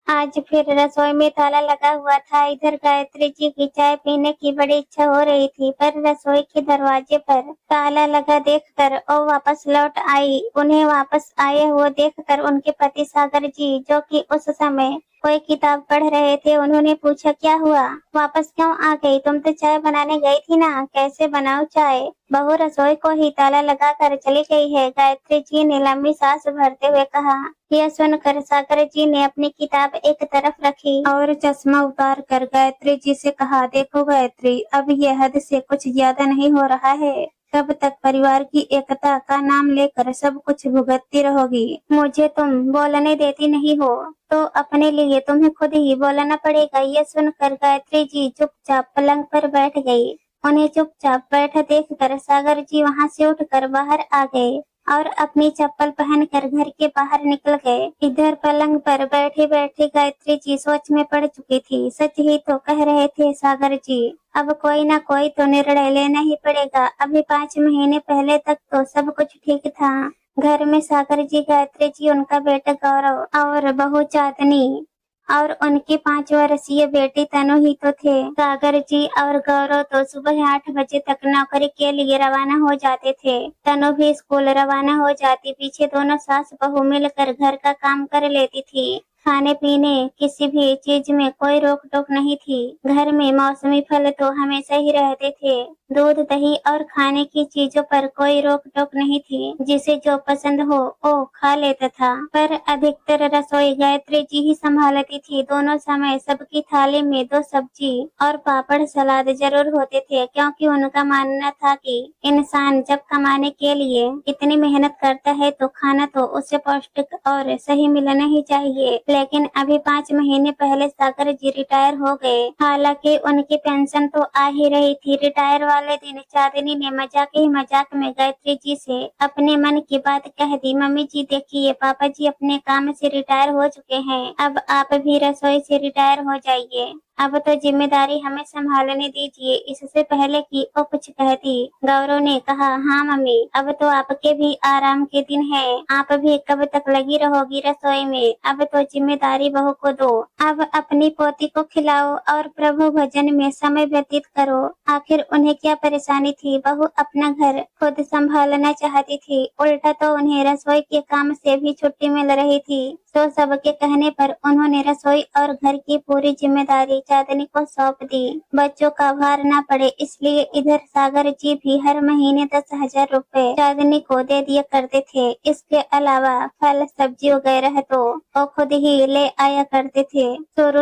आज फिर रसोई में ताला लगा हुआ था। इधर गायत्री जी की चाय पीने की बड़ी इच्छा हो रही थी, पर रसोई के दरवाजे पर ताला लगा देखकर वो वापस लौट आई। उन्हें वापस आए हुए देखकर उनके पति सागर जी, जो कि उस समय कोई किताब पढ़ रहे थे, उन्होंने पूछा, क्या हुआ, वापस क्यों आ गई? तुम तो चाय बनाने गई थी ना, कैसे बनाओ चाय? बहू रसोई को ही ताला लगा कर चली गई है, गायत्री जी ने लंबी सांस भरते हुए कहा। यह सुनकर सागर जी ने अपनी किताब एक तरफ रखी और चश्मा उतार कर गायत्री जी से कहा, देखो गायत्री, अब यह हद से कुछ ज्यादा नहीं हो रहा है। कब तक परिवार की एकता का नाम लेकर सब कुछ भुगतती रहोगी? मुझे तुम बोलने देती नहीं हो तो अपने लिए तुम्हें खुद ही बोलना पड़ेगा। यह सुनकर गायत्री जी चुपचाप पलंग पर बैठ गई। उन्हें चुपचाप बैठा देखकर सागर जी वहां से उठकर बाहर आ गए और अपनी चप्पल पहनकर घर के बाहर निकल गए। इधर पलंग पर बैठे बैठे गायत्री जी सोच में पड़ चुकी थी। सच ही तो कह रहे थे सागर जी, अब कोई ना कोई तो निर्णय लेना ही पड़ेगा। अभी 5 महीने पहले तक तो सब कुछ ठीक था। घर में सागर जी, गायत्री जी, उनका बेटा गौरव और बहू चांदनी और उनकी 5 वर्षीय बेटी तनु ही तो थे। सागर जी और गौरव तो सुबह 8 बजे तक नौकरी के लिए रवाना हो जाते थे। तनु भी स्कूल रवाना हो जाती। पीछे दोनों सास बहू मिलकर घर का काम कर लेती थी। खाने पीने किसी भी चीज में कोई रोक टोक नहीं थी। घर में मौसमी फल तो हमेशा ही रहते थे। दूध, दही और खाने की चीजों पर कोई रोक टोक नहीं थी। जिसे जो पसंद हो वो खा लेता था। पर अधिकतर रसोई गायत्री जी ही संभालती थी। दोनों समय सबकी थाली में 2 सब्जी और पापड़ सलाद जरूर होते थे, क्योंकि उनका मानना था कि इंसान जब कमाने के लिए इतनी मेहनत करता है तो खाना तो उसे पौष्टिक और सही मिलना ही चाहिए। लेकिन अभी 5 महीने पहले सागर जी रिटायर हो गए। हालांकि उनकी पेंशन तो आ ही रही थी। रिटायर वाले दिन चांदनी ने मजाक ही मजाक में गायत्री जी से अपने मन की बात कह दी। मम्मी जी देखिए, पापा जी अपने काम से रिटायर हो चुके हैं, अब आप भी रसोई से रिटायर हो जाइए। अब तो जिम्मेदारी हमें संभालने दीजिए। इससे पहले कि वो कुछ कहती, गौरव ने कहा, हाँ मम्मी, अब तो आपके भी आराम के दिन हैं। आप भी कब तक लगी रहोगी रसोई में? अब तो जिम्मेदारी बहू को दो। अब अपनी पोती को खिलाओ और प्रभु भजन में समय व्यतीत करो। आखिर उन्हें क्या परेशानी थी? बहू अपना घर खुद संभालना चाहती थी, उल्टा तो उन्हें रसोई के काम से भी छुट्टी मिल रही थी। तो सबके कहने पर उन्होंने रसोई और घर की पूरी जिम्मेदारी चांदनी को सौंप दी। बच्चों का भार न पड़े इसलिए इधर सागर जी भी हर महीने 10,000 रुपए चांदनी को दे दिया करते थे। इसके अलावा फल सब्जी वगैरह तो वो खुद ही ले आया करते थे।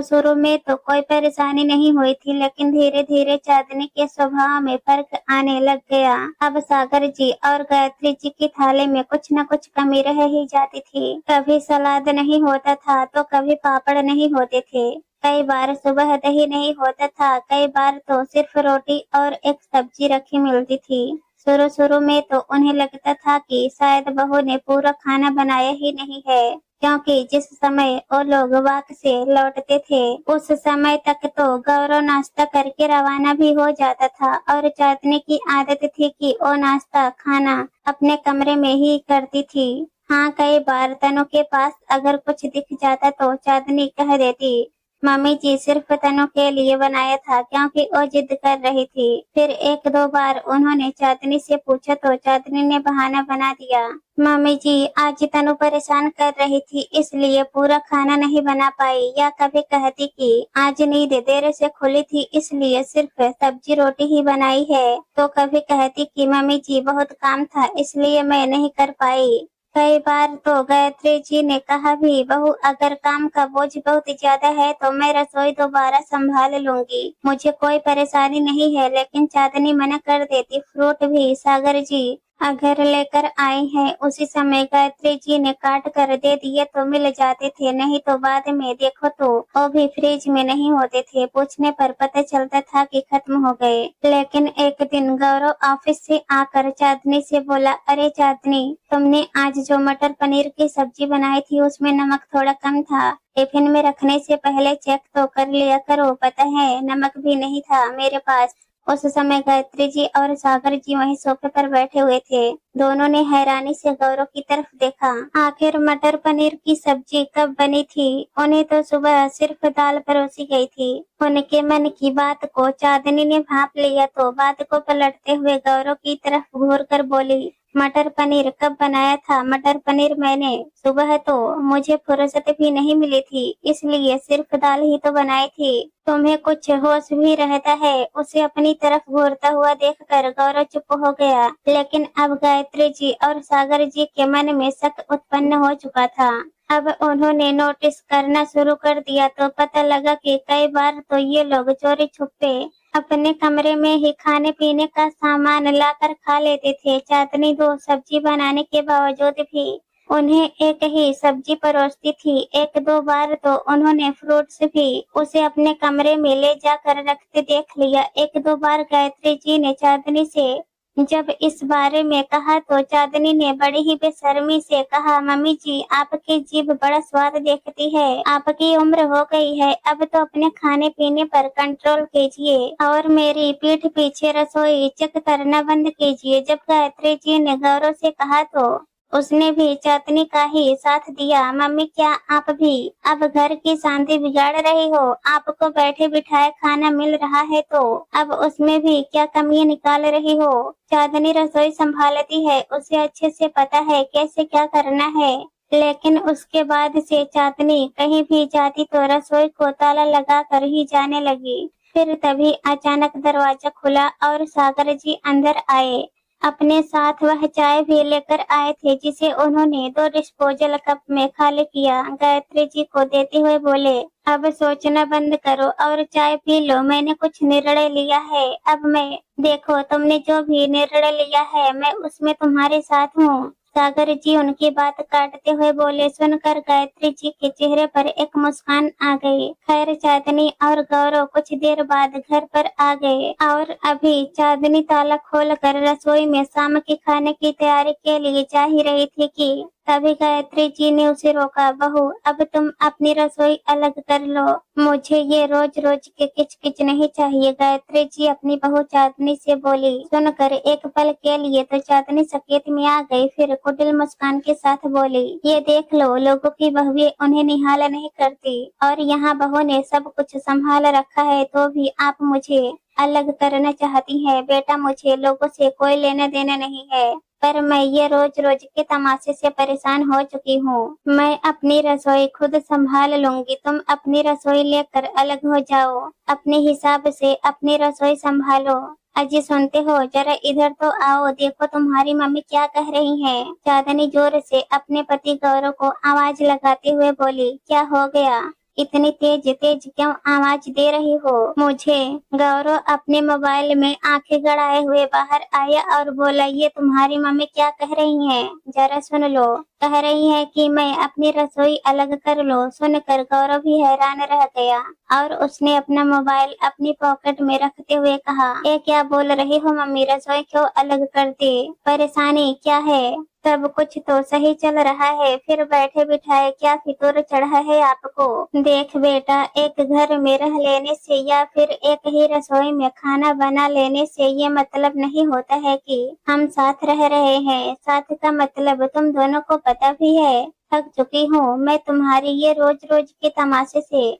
शुरू में तो कोई परेशानी नहीं हुई थी, लेकिन धीरे धीरे चांदनी के स्वभाव में फर्क आने लग गया। अब सागर जी और गायत्री जी की थाली में कुछ न कुछ कमी रह ही जाती थी। कभी सलाद नहीं होता था तो कभी पापड़ नहीं होते थे। कई बार सुबह दही नहीं होता था, कई बार तो सिर्फ रोटी और एक सब्जी रखी मिलती थी। शुरू में तो उन्हें लगता था कि शायद बहू ने पूरा खाना बनाया ही नहीं है, क्योंकि जिस समय वो लोग वाक से लौटते थे उस समय तक तो गौरव नाश्ता करके रवाना भी हो जाता था और चांदनी की आदत थी कि वो नाश्ता खाना अपने कमरे में ही करती थी। हाँ, कई बार तनु के पास अगर कुछ दिख जाता तो चांदनी कह देती, मम्मी जी सिर्फ तनु के लिए बनाया था, क्योंकि वो जिद कर रही थी। फिर 1-2 बार उन्होंने चांदनी से पूछा तो चांदनी ने बहाना बना दिया, मम्मी जी आज तनु परेशान कर रही थी इसलिए पूरा खाना नहीं बना पाई। या कभी कहती कि आज नींद देर से खुली थी इसलिए सिर्फ सब्जी रोटी ही बनाई है। तो कभी कहती कि मम्मी जी बहुत काम था इसलिए मैं नहीं कर पाई। कई बार तो गायत्री जी ने कहा भी, बहू अगर काम का बोझ बहुत ज्यादा है तो मैं रसोई दोबारा संभाल लूंगी, मुझे कोई परेशानी नहीं है। लेकिन चांदनी मना कर देती। फ्रूट भी सागर जी अगर लेकर आए हैं उसी समय गायत्री जी ने काट कर दे दिए तो मिल जाते थे, नहीं तो बाद में देखो तो वो भी फ्रिज में नहीं होते थे। पूछने पर पता चलता था कि खत्म हो गए। लेकिन एक दिन गौरव ऑफिस से आकर चांदनी से बोला, अरे चांदनी, तुमने आज जो मटर पनीर की सब्जी बनाई थी उसमें नमक थोड़ा कम था। टिफिन में रखने से पहले चेक तो कर लिया करो, पता है नमक भी नहीं था मेरे पास। उस समय गायत्री जी और सागर जी वहीं सोफे पर बैठे हुए थे। दोनों ने हैरानी से गौरव की तरफ देखा। आखिर मटर पनीर की सब्जी कब बनी थी? उन्हें तो सुबह सिर्फ दाल परोसी गई थी। उनके मन की बात को चांदनी ने भांप लिया तो बात को पलटते हुए गौरव की तरफ घूर कर बोली, मटर पनीर कब बनाया था? मटर पनीर मैंने सुबह तो मुझे फुर्सत भी नहीं मिली थी, इसलिए सिर्फ दाल ही तो बनाई थी। तुम्हें कुछ होश भी रहता है? उसे अपनी तरफ घूरता हुआ देखकर गौरव चुप हो गया, लेकिन अब गायत्री जी और सागर जी के मन में शक उत्पन्न हो चुका था। अब उन्होंने नोटिस करना शुरू कर दिया तो पता लगा कि कई बार तो ये लोग चोरी छुपे अपने कमरे में ही खाने पीने का सामान लाकर खा लेते थे। चांदनी 2 सब्जी बनाने के बावजूद भी उन्हें एक ही सब्जी परोसती थी। 1-2 बार तो उन्होंने फ्रूट्स भी उसे अपने कमरे में ले जाकर रखते देख लिया। 1-2 बार गायत्री जी ने चांदनी से जब इस बारे में कहा तो चांदनी ने बड़ी ही बेशर्मी से कहा, मम्मी जी आपकी जीभ बड़ा स्वाद देखती है, आपकी उम्र हो गई है, अब तो अपने खाने पीने पर कंट्रोल कीजिए और मेरी पीठ पीछे रसोई चेक करना बंद कीजिए। जब गायत्री जी ने गौरव से कहा तो उसने भी चांदनी का ही साथ दिया। मम्मी क्या आप भी अब घर की शांति बिगाड़ रही हो? आपको बैठे बिठाए खाना मिल रहा है तो अब उसमें भी क्या कमियां निकाल रही हो? चांदनी रसोई संभालती है, उसे अच्छे से पता है कैसे क्या करना है, लेकिन उसके बाद से चांदनी कहीं भी जाती तो रसोई को ताला लगा कर ही जाने लगी। फिर तभी अचानक दरवाजा खुला और सागर जी अंदर आए। अपने साथ वह चाय भी लेकर आए थे जिसे उन्होंने 2 डिस्पोजल कप में खाली किया। गायत्री जी को देते हुए बोले, अब सोचना बंद करो और चाय पी लो, मैंने कुछ निर्णय लिया है। अब मैं देखो तुमने जो भी निर्णय लिया है मैं उसमें तुम्हारे साथ हूँ। सागर जी उनकी बात काटते हुए बोले। सुनकर गायत्री जी के चेहरे पर एक मुस्कान आ गई। खैर चांदनी और गौरव कुछ देर बाद घर पर आ गए और अभी चांदनी ताला खोलकर रसोई में शाम के खाने की तैयारी के लिए जा ही रही थी कि तभी गायत्री जी ने उसे रोका। बहू अब तुम अपनी रसोई अलग कर लो, मुझे ये रोज रोज के किचकिच नहीं चाहिए। गायत्री जी अपनी बहू चांदनी से बोली। सुनकर एक पल के लिए तो चांदनी सकेत में आ गई, फिर कुटिल मुस्कान के साथ बोली, ये देख लो लोगों की बहुएं उन्हें निहाल नहीं करती और यहाँ बहू ने सब कुछ संभाल रखा है तो भी आप मुझे अलग करना चाहती है। बेटा मुझे लोगों से कोई लेना देना नहीं है, पर मैं ये रोज रोज के तमाशे से परेशान हो चुकी हूँ। मैं अपनी रसोई खुद संभाल लूंगी, तुम अपनी रसोई लेकर अलग हो जाओ, अपने हिसाब से अपनी रसोई संभालो। अजी सुनते हो, जरा इधर तो आओ, देखो तुम्हारी मम्मी क्या कह रही है। चांदनी जोर से अपने पति गौरव को आवाज लगाते हुए बोली, क्या हो गया? इतनी तेज तेज क्यों आवाज दे रही हो मुझे? गौरव अपने मोबाइल में आंखें गड़ाए हुए बाहर आया और बोला, ये तुम्हारी मम्मी क्या कह रही हैं? जरा सुन लो। कह रही है कि मैं अपनी रसोई अलग कर लो। सुनकर गौरव भी हैरान रह गया और उसने अपना मोबाइल अपनी पॉकेट में रखते हुए कहा, ये क्या बोल रही हो मम्मी? रसोई क्यों अलग कर दी? परेशानी क्या है? सब कुछ तो सही चल रहा है, फिर बैठे बिठाए क्या फितूर चढ़ा है आपको? देख बेटा, एक घर में रह लेने से या फिर एक ही रसोई में खाना बना लेने से ये मतलब नहीं होता है कि हम साथ रह रहे हैं। साथ का मतलब तुम दोनों को पता भी है। थक चुकी हूँ मैं तुम्हारी ये रोज रोज के तमाशे से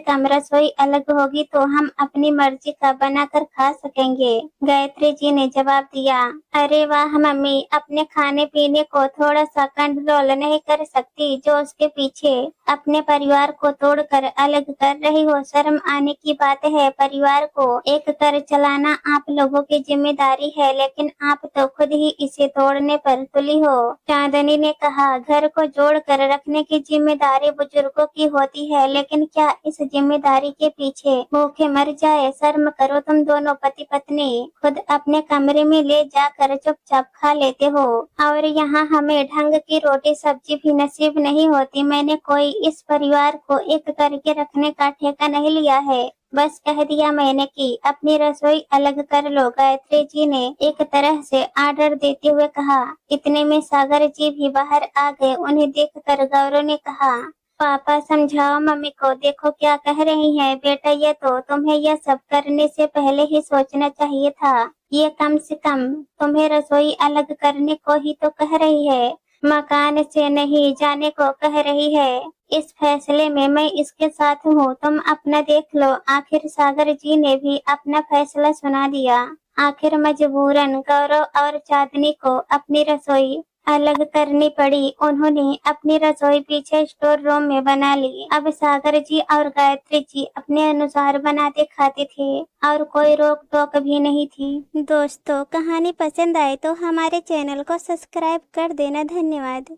कम रसोई अलग होगी तो हम अपनी मर्जी का बनाकर खा सकेंगे। गायत्री जी ने जवाब दिया, अरे वाह मम्मी, अपने खाने पीने को थोड़ा सा कंट्रोल नहीं कर सकती जो उसके पीछे अपने परिवार को तोड़कर अलग कर रही हो? शर्म आने की बात है, परिवार को एक कर चलाना आप लोगों की जिम्मेदारी है, लेकिन आप तो खुद ही इसे तोड़ने पर तुली हो। चांदनी ने कहा, घर को जोड़ कर रखने की जिम्मेदारी बुजुर्गों की होती है, लेकिन क्या इस जिम्मेदारी के पीछे भूखे मर जाए? शर्म करो, तुम दोनों पति पत्नी खुद अपने कमरे में ले जाकर चुपचाप खा लेते हो और यहाँ हमें ढंग की रोटी सब्जी भी नसीब नहीं होती। मैंने कोई इस परिवार को एक करके रखने का ठेका नहीं लिया है, बस कह दिया मैंने कि अपनी रसोई अलग कर लो। गायत्री जी ने एक तरह से आर्डर देते हुए कहा। इतने में सागर जी भी बाहर आ गए। उन्हें देखकर गौरव ने कहा, पापा समझाओ मम्मी को, देखो क्या कह रही है। बेटा ये तो तुम्हें यह सब करने से पहले ही सोचना चाहिए था। ये कम से कम तुम्हें रसोई अलग करने को ही तो कह रही है, मकान से नहीं जाने को कह रही है। इस फैसले में मैं इसके साथ हूँ, तुम अपना देख लो। आखिर सागर जी ने भी अपना फैसला सुना दिया। आखिर मजबूरन गौरव और चांदनी को अपनी रसोई अलग करनी पड़ी। उन्होंने अपनी रसोई पीछे स्टोर रूम में बना ली। अब सागर जी और गायत्री जी अपने अनुसार बनाते खाते थे और कोई रोक टोक भी नहीं थी। दोस्तों, कहानी पसंद आए तो हमारे चैनल को सब्सक्राइब कर देना। धन्यवाद।